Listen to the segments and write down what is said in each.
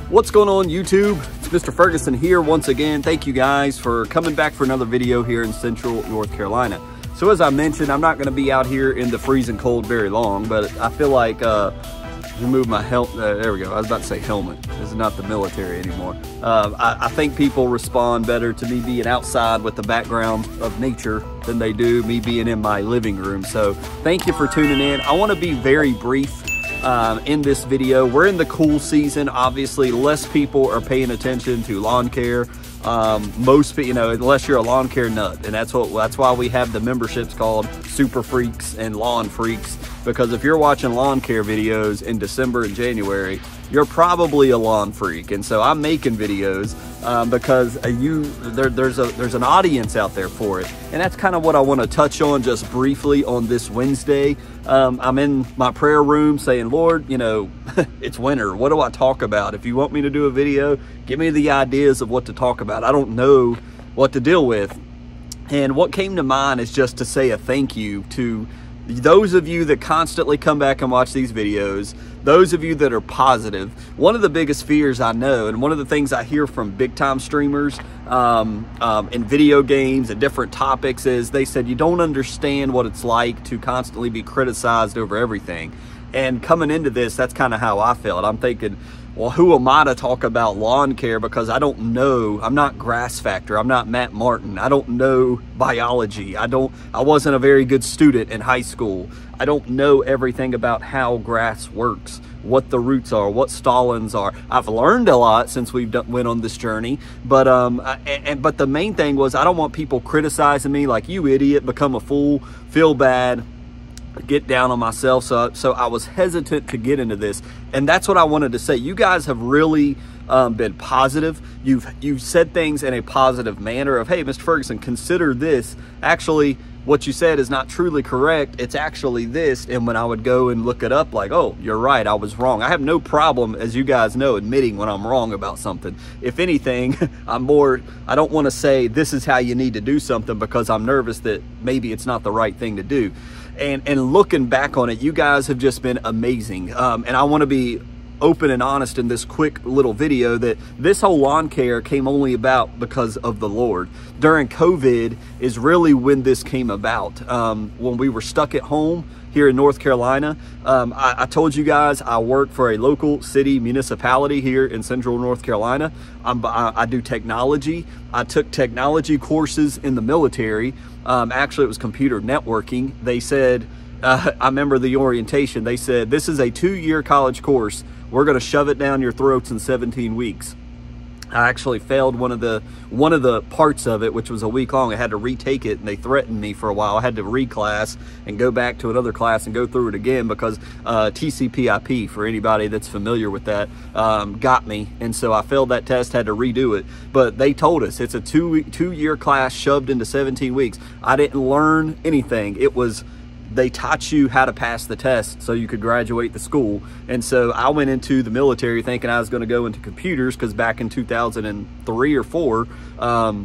What's going on YouTube? It's Mr. Ferguson here once again. Thank you guys for coming back for another video here in Central North Carolina. So as I mentioned, I'm not going to be out here in the freezing cold very long, but I feel like remove my helmet. There we go. I was about to say helmet. This is not the military anymore. I think people respond better to me being outside with the background of nature than they do me being in my living room. So thank you for tuning in. I want to be very brief in this video. We're in the cool season. Obviously, less people are paying attention to lawn care. Most, unless you're a lawn care nut, and that's why we have the memberships called Super Freaks and Lawn Freaks, because if you're watching lawn care videos in December and January, you're probably a lawn freak. And so I'm making videos because there's an audience out there for it, and that's kind of what I want to touch on just briefly on this Wednesday. I'm in my prayer room saying, Lord, it's winter. What do I talk about? If you want me to do a video, give me the ideas of what to talk about. I don't know what to deal with. And what came to mind is just to say a thank you to those of you that constantly come back and watch these videos, those of you that are positive. One of the biggest fears I know, and one of the things I hear from big time streamers in video games and different topics, is they said you don't understand what it's like to constantly be criticized over everything. And coming into this, that's kind of how I felt. I'm thinking, well, who am I to talk about lawn care? Because I don't know. I'm not Grass Factor. I'm not Matt Martin. I don't know biology. I wasn't a very good student in high school. I don't know everything about how grass works, what the roots are, what stolons are. I've learned a lot since we've went on this journey, but but the main thing was I don't want people criticizing me like, you idiot, become a fool, feel bad, get down on myself. So I was hesitant to get into this, and that's what I wanted to say. You guys have really been positive. You've said things in a positive manner of, hey, Mr. Ferguson, consider this. Actually, what you said is not truly correct. It's actually this. And when I would go and look it up, like, oh, you're right, I was wrong. I have no problem, as you guys know, admitting when I'm wrong about something. If anything, I don't want to say this is how you need to do something, because I'm nervous that maybe it's not the right thing to do. And looking back on it, you guys have just been amazing. And I want to be open and honest in this quick little video that this whole lawn care came only about because of the Lord. During COVID is really when this came about. When we were stuck at home here in North Carolina, I told you guys I work for a local city municipality here in Central North Carolina. I do technology. I took technology courses in the military. Actually, it was computer networking. They said, I remember the orientation, they said, this is a 2-year college course. We're going to shove it down your throats in 17 weeks. I actually failed one of the parts of it, which was a week long. I had to retake it, and they threatened me for a while. I had to reclass and go back to another class and go through it again, because TCP/IP, for anybody that's familiar with that, got me. And so I failed that test, had to redo it. But they told us it's a 2-year class shoved into 17 weeks. I didn't learn anything. They taught you how to pass the test so you could graduate the school. And so I went into the military thinking I was going to go into computers, because back in 2003 or 4,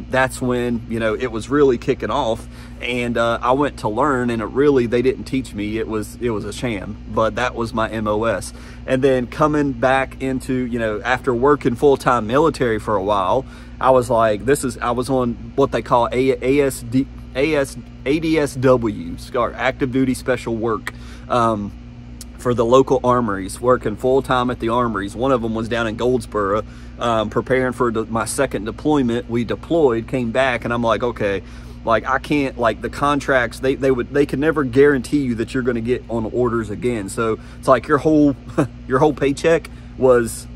that's when, it was really kicking off. And I went to learn, and they didn't teach me. It was a sham, but that was my MOS. And then coming back into, after working full-time military for a while, I was like, I was on what they call ADSWs, or active duty special work, for the local armories, working full-time at the armories. One of them was down in Goldsboro, preparing for my second deployment. We deployed, came back, and I'm like, okay, like, I can't, like, the contracts, they can never guarantee you that you're going to get on orders again. So it's like your whole paycheck was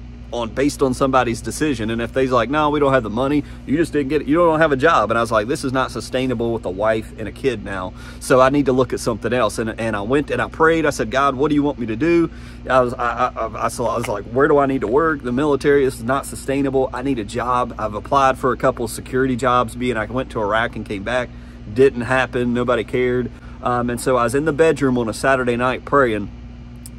based on somebody's decision. And if they's like, no, we don't have the money, you just didn't get it, you don't have a job. And I was like, this is not sustainable with a wife and a kid now, so I need to look at something else. And I went and I prayed. I said, God, what do you want me to do? I was like, where do I need to work? The military is not sustainable. I need a job. I've applied for a couple of security jobs, I went to Iraq and came back. Didn't happen. Nobody cared. And so I was in the bedroom on a Saturday night praying,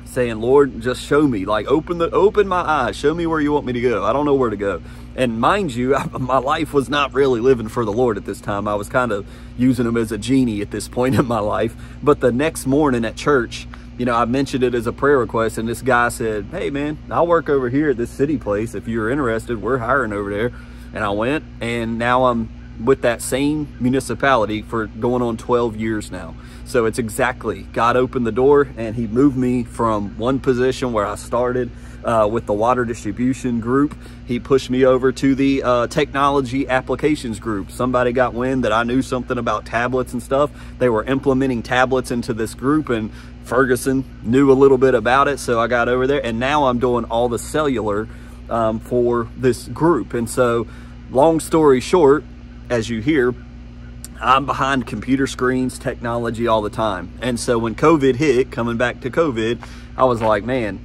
saying, Lord, just show me, like, open my eyes, show me where you want me to go. I don't know where to go. And mind you, my life was not really living for the Lord at this time. I was kind of using him as a genie at this point in my life. But the next morning at church, you know, I mentioned it as a prayer request, and this guy said, hey man, I'll work over here at this city place. If you're interested, we're hiring over there. And I went, and now I'm with that same municipality for going on 12 years now. So it's exactly, God opened the door and he moved me from one position where I started with the water distribution group. He pushed me over to the technology applications group. Somebody got wind that I knew something about tablets and stuff. They were implementing tablets into this group, and Ferguson knew a little bit about it. So I got over there, and now I'm doing all the cellular for this group. And so long story short, as you hear, I'm behind computer screens, technology all the time. And so when COVID hit, coming back to COVID, I was like, man,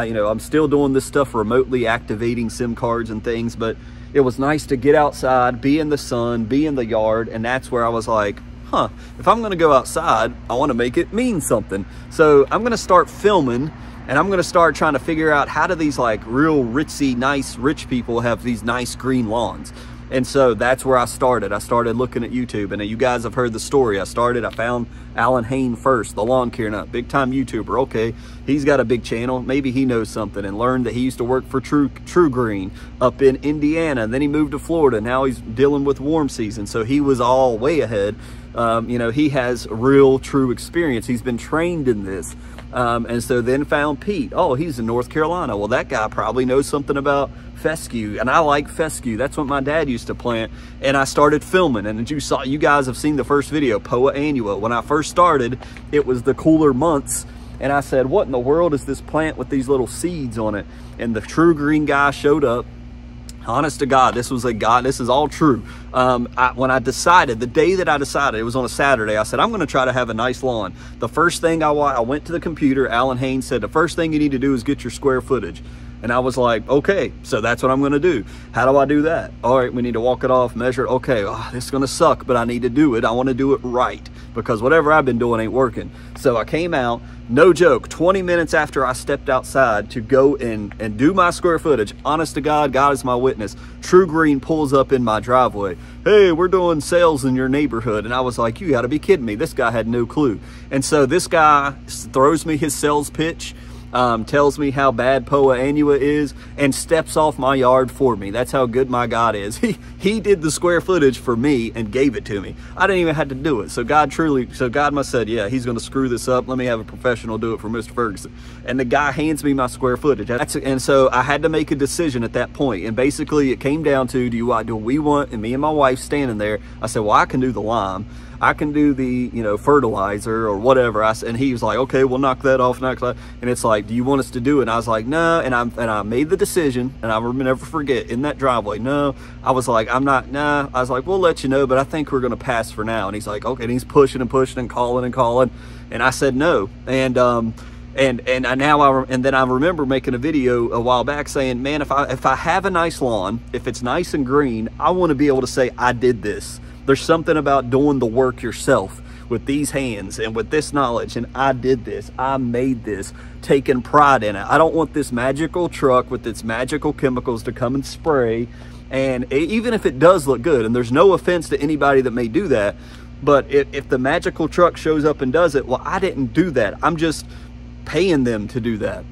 you know, I'm still doing this stuff remotely, activating SIM cards and things, but it was nice to get outside, be in the sun, be in the yard. And that's where I was like, huh, if I'm gonna go outside, I wanna make it mean something. So I'm gonna start filming, and I'm gonna start trying to figure out how do these like real ritzy, nice, rich people have these nice green lawns. And so that's where I started. I started looking at YouTube, and you guys have heard the story. I found Alan Hain first, the lawn care nut, big time YouTuber. Okay, he's got a big channel. Maybe he knows something, and learned that he used to work for True Green up in Indiana. And then he moved to Florida. Now he's dealing with warm season. So he was all way ahead. You know, he has real true experience. He's been trained in this. And so then found Pete. Oh, he's in North Carolina. Well, that guy probably knows something about fescue, and I like fescue. That's what my dad used to plant. And I started filming, and you guys have seen the first video, Poa annua. When I first started, it was the cooler months, and I said, what in the world is this plant with these little seeds on it? And the True Green guy showed up. Honest to God, this is all true. When I decided, the day that I decided, it was on a Saturday, I said, I'm gonna try to have a nice lawn. The first thing I went to the computer, Alan Hain said, the first thing you need to do is get your square footage. And I was like, okay, so that's what I'm gonna do. How do I do that? All right, we need to walk it off, measure it. Okay, this is gonna suck, but I need to do it. I wanna do it right, because whatever I've been doing ain't working. So I came out, no joke, 20 minutes after I stepped outside to go and do my square footage, honest to God, God is my witness, True Green pulls up in my driveway. Hey, we're doing sales in your neighborhood. And I was like, you gotta be kidding me. This guy had no clue. And so this guy throws me his sales pitch, tells me how bad Poa annua is, and steps off my yard for me. That's how good my God is. He did the square footage for me and gave it to me. I didn't even have to do it. So God must have said, yeah, he's gonna screw this up. Let me have a professional do it for Mr. Ferguson. And the guy hands me my square footage. And so I had to make a decision at that point. And basically it came down to, do we want, and me and my wife standing there, I said, well, I can do the lime. I can do the, you know, fertilizer or whatever. And he was like, okay, we'll knock that off, knock that. And it's like, do you want us to do it? And I was like, no. And I made the decision, and I will never forget, in that driveway, no. I was like, I'm not, nah. I was like, we'll let you know, but I think we're gonna pass for now. And he's like, okay. And he's pushing and pushing and calling and calling. And I said no. And then I remember making a video a while back saying, man, if I have a nice lawn, if it's nice and green, I want to be able to say I did this. There's something about doing the work yourself with these hands and with this knowledge, and I did this, I made this, taking pride in it. I don't want this magical truck with its magical chemicals to come and spray. And even if it does look good, and there's no offense to anybody that may do that, but if the magical truck shows up and does it, well, I didn't do that. I'm just paying them to do that.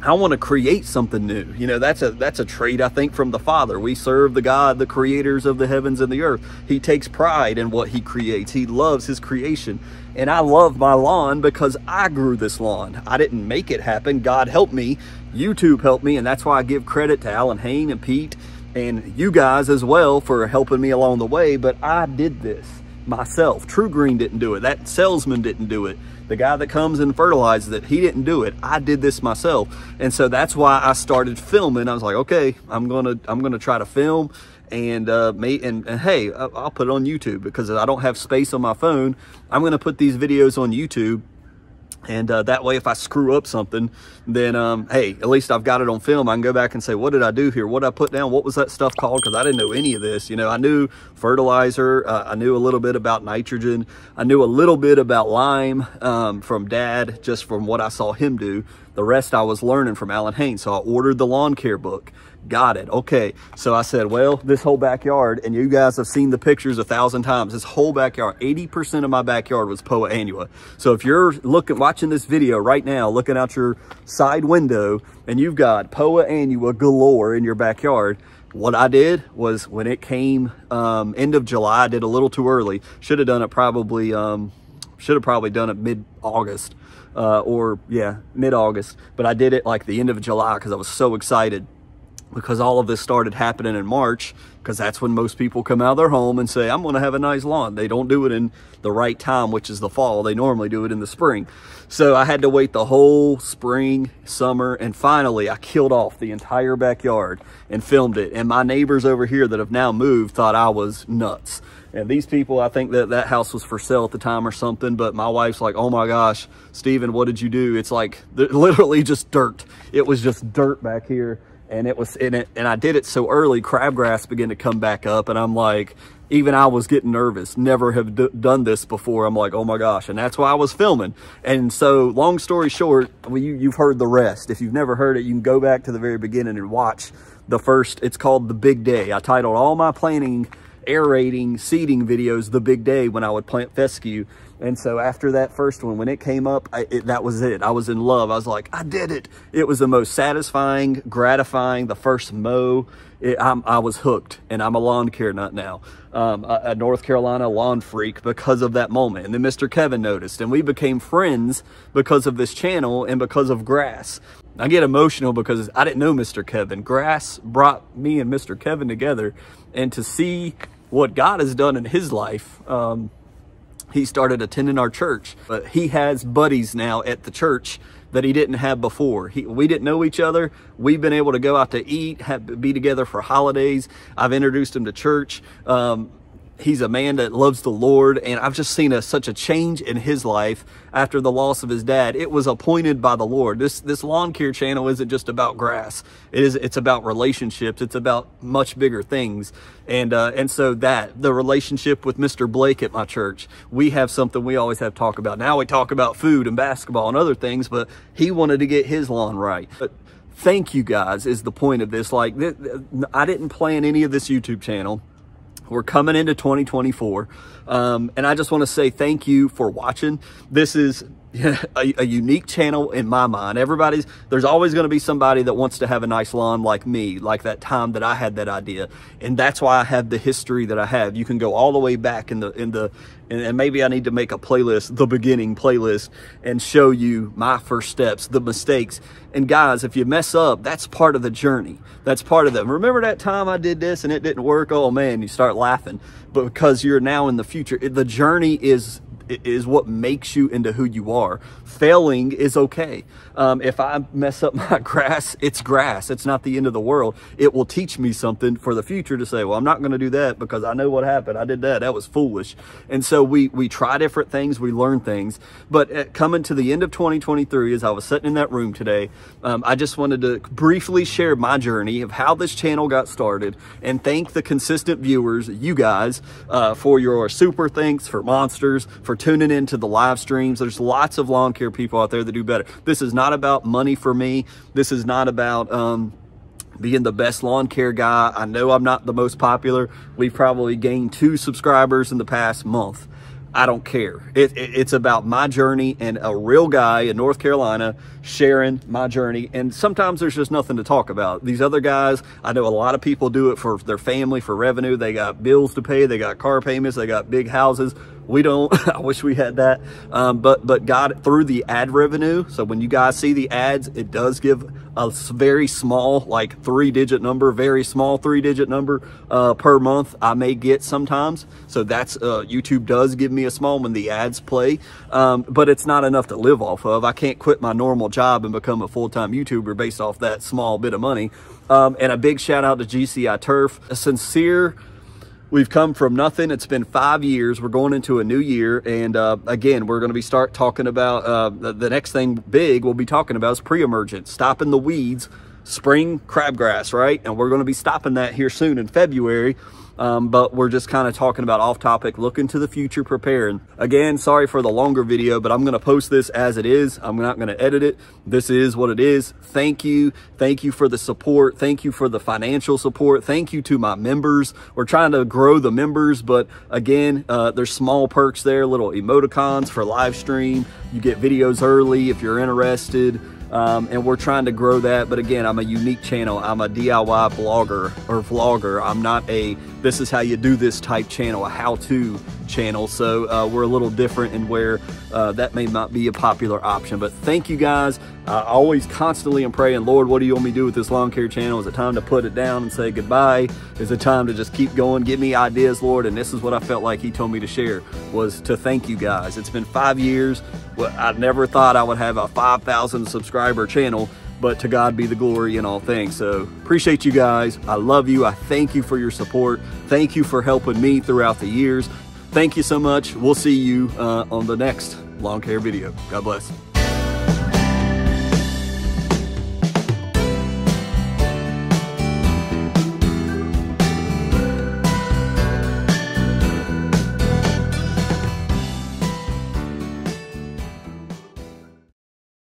I want to create something new. You know, that's a trait, I think, from the Father. We serve the God, the creators of the heavens and the earth. He takes pride in what he creates. He loves his creation. And I love my lawn because I grew this lawn. I didn't make it happen. God helped me. YouTube helped me. And that's why I give credit to Alan Hain and Pete and you guys as well for helping me along the way. But I did this myself. True Green didn't do it. That salesman didn't do it. The guy that comes and fertilizes it, he didn't do it. I did this myself. And so that's why I started filming. I was like, okay, I'm gonna try to film and hey, I'll put it on YouTube because I don't have space on my phone. I'm gonna put these videos on YouTube. And that way, if I screw up something, then, hey, at least I've got it on film. I can go back and say, what did I do here? What did I put down? What was that stuff called? Because I didn't know any of this. You know, I knew fertilizer. I knew a little bit about nitrogen. I knew a little bit about lime from Dad, just from what I saw him do. The rest I was learning from Alan Haynes. So I ordered the lawn care book. Got it. Okay. So I said, well, this whole backyard, and you guys have seen the pictures 1,000 times, this whole backyard, 80% of my backyard was Poa annua. So if you're watching this video right now, looking out your side window, and you've got Poa annua galore in your backyard, what I did was, when it came end of July, I did a little too early. Should have done it probably, done it mid-August, mid-August. But I did it like the end of July because I was so excited, because all of this started happening in March, because that's when most people come out of their home and say, I'm going to have a nice lawn. They don't do it in the right time, which is the fall. They normally do it in the spring. So I had to wait the whole spring, summer, and finally I killed off the entire backyard and filmed it. And my neighbors over here that have now moved thought I was nuts. And these people, I think that house was for sale at the time or something, but my wife's like, oh my gosh, Steven, what did you do? It's like literally just dirt. It was just dirt back here. And it was in it, and I did it so early, crabgrass began to come back up, and I'm like, even I was getting nervous. Never have done this before. I'm like, oh my gosh. And that's why I was filming. And so, long story short, well, you've heard the rest. If you've never heard it, you can go back to the very beginning and watch the first. It's called The Big Day. I titled all my planting, aerating, seeding videos The Big Day when I would plant fescue. And so after that first one, when it came up, that was it. I was in love. I was like, I did it. It was the most satisfying, gratifying, the first mow. I was hooked, and I'm a lawn care nut now. A North Carolina lawn freak because of that moment. And then Mr. Kevin noticed, and we became friends because of this channel and because of grass. I get emotional because I didn't know Mr. Kevin. Grass brought me and Mr. Kevin together, and to see what God has done in his life, he started attending our church, but he has buddies now at the church that he didn't have before. We didn't know each other. We've been able to go out to eat, be together for holidays. I've introduced him to church. He's a man that loves the Lord, and I've just seen such a change in his life after the loss of his dad. It was appointed by the Lord. This lawn care channel isn't just about grass. It's about relationships. It's about much bigger things. And so the relationship with Mr. Blake at my church, we have something we always have to talk about. Now we talk about food and basketball and other things, but he wanted to get his lawn right. But thank you guys is the point of this. Like, I didn't plan any of this YouTube channel. We're coming into 2024, and I just want to say thank you for watching. This is a unique channel in my mind. There's always going to be somebody that wants to have a nice lawn like me, like that time that I had that idea, and that's why I have the history that I have. You can go all the way back and maybe I need to make a playlist, the beginning playlist, and show you my first steps, the mistakes. And guys, if you mess up, that's part of the journey. That's part of them. Remember that time I did this and it didn't work? Oh man, you start laughing. But because you're now in the future, the journey is what makes you into who you are. Failing is okay. If I mess up my grass, it's grass. It's not the end of the world. It will teach me something for the future to say, well, I'm not going to do that because I know what happened. I did that. That was foolish. And so we try different things. We learn things. But coming to the end of 2023, as I was sitting in that room today, I just wanted to briefly share my journey of how this channel got started and thank the consistent viewers, you guys, for your super thanks, for monsters, for tuning into the live streams. There's lots of lawn care people out there that do better. This is not about money for me. This is not about being the best lawn care guy. I know I'm not the most popular. We've probably gained 2 subscribers in the past month. I don't care. It's about my journey and a real guy in North Carolina sharing my journey. And sometimes there's just nothing to talk about. These other guys, I know a lot of people do it for their family, for revenue. They got bills to pay. They got car payments. They got big houses. We don't. I wish we had that. But God, through the ad revenue, so when you guys see the ads, it does give a very small, like 3-digit number, very small 3-digit number per month I may get sometimes. So that's, YouTube does give me a small when the ads play, but it's not enough to live off of. I can't quit my normal job and become a full-time YouTuber based off that small bit of money. And a big shout out to GCI Turf. A sincere, we've come from nothing. It's been 5 years. We're going into a new year. And again, we're going to start talking about the next thing big we'll be talking about is pre-emergent, stopping the weeds, spring crabgrass, right? And we're going to be stopping that here soon in February. but we're just kind of talking about off topic, looking to the future, preparing. Again, sorry for the longer video, but I'm going to post this as it is. I'm not going to edit it. This is what it is. Thank you for the support. Thank you for the financial support. Thank you to my members. We're trying to grow the members, but again, there's small perks there, little emoticons for live stream. You get videos early if you're interested. And we're trying to grow that. But again, I'm a unique channel. I'm a DIY blogger or vlogger. I'm not a this is how you do this type channel, a how-to channel. So we're a little different in where that may not be a popular option. But thank you guys. I always constantly am praying, Lord, what do you want me to do with this lawn care channel? Is it time to put it down and say goodbye? Is it time to just keep going? Give me ideas, Lord. And this is what I felt like he told me to share, was to thank you guys. It's been 5 years. Well, I never thought I would have a 5,000 subscriber channel, but to God be the glory in all things. So appreciate you guys. I love you. I thank you for your support. Thank you for helping me throughout the years. Thank you so much. We'll see you on the next lawn care video. God bless.